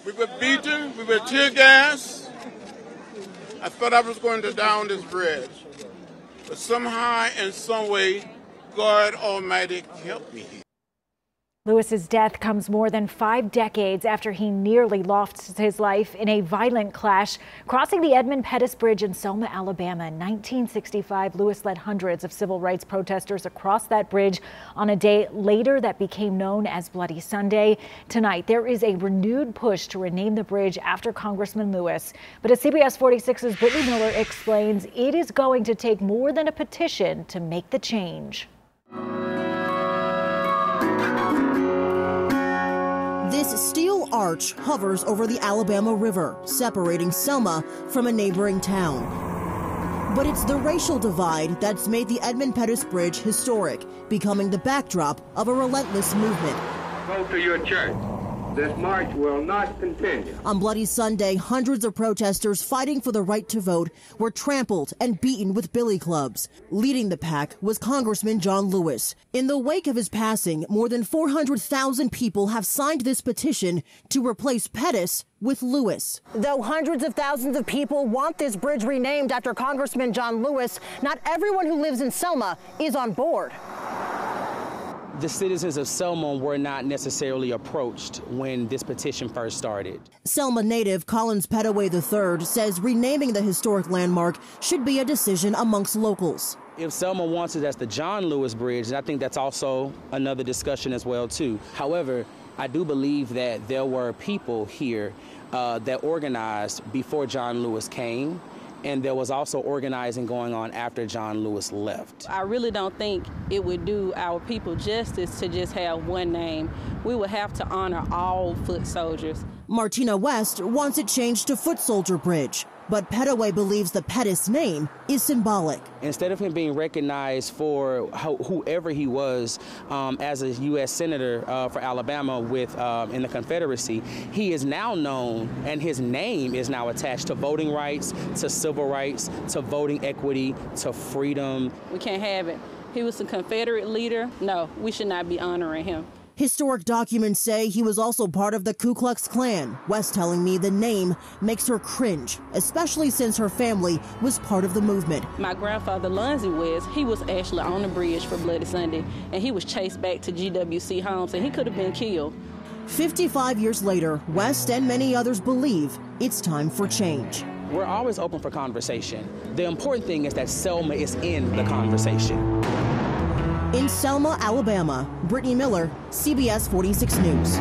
We were beaten, we were tear gassed. I thought I was going to down this bridge. But somehow, in some way, God Almighty helped me. Lewis's death comes more than 5 decades after he nearly lost his life in a violent clash crossing the Edmund Pettus Bridge in Selma, Alabama. In 1965, Lewis led hundreds of civil rights protesters across that bridge on a day later that became known as Bloody Sunday. Tonight, there is a renewed push to rename the bridge after Congressman Lewis. But as CBS 46's Brittany Miller explains, it is going to take more than a petition to make the change. This steel arch hovers over the Alabama River, separating Selma from a neighboring town. But it's the racial divide that's made the Edmund Pettus Bridge historic, becoming the backdrop of a relentless movement. Go to your church. This march will not continue. On Bloody Sunday, hundreds of protesters fighting for the right to vote were trampled and beaten with billy clubs. Leading the pack was Congressman John Lewis. In the wake of his passing, more than 400,000 people have signed this petition to replace Pettus with Lewis. Though hundreds of thousands of people want this bridge renamed after Congressman John Lewis, not everyone who lives in Selma is on board. The citizens of Selma were not necessarily approached when this petition first started. Selma native Collins Pettaway III says renaming the historic landmark should be a decision amongst locals. If Selma wants it as the John Lewis Bridge, and I think that's also another discussion as well, too. However, I do believe that there were people here that organized before John Lewis came, and there was also organizing going on after John Lewis left. I really don't think it would do our people justice to just have one name. We would have to honor all foot soldiers. Martina West wants it changed to Foot Soldier Bridge, but Pettaway believes the Pettus name is symbolic. Instead of him being recognized for whoever he was as a U.S. Senator for Alabama in the Confederacy, he is now known, and his name is now attached to voting rights, to civil rights, to voting equity, to freedom. We can't have it. He was a Confederate leader. No, we should not be honoring him. Historic documents say he was also part of the Ku Klux Klan. West telling me the name makes her cringe, especially since her family was part of the movement. My grandfather, Lunzi West, he was actually on the bridge for Bloody Sunday, and he was chased back to GWC homes, and he could have been killed. 55 years later, West and many others believe it's time for change. We're always open for conversation. The important thing is that Selma is in the conversation. In Selma, Alabama, Brittany Miller, CBS 46 News.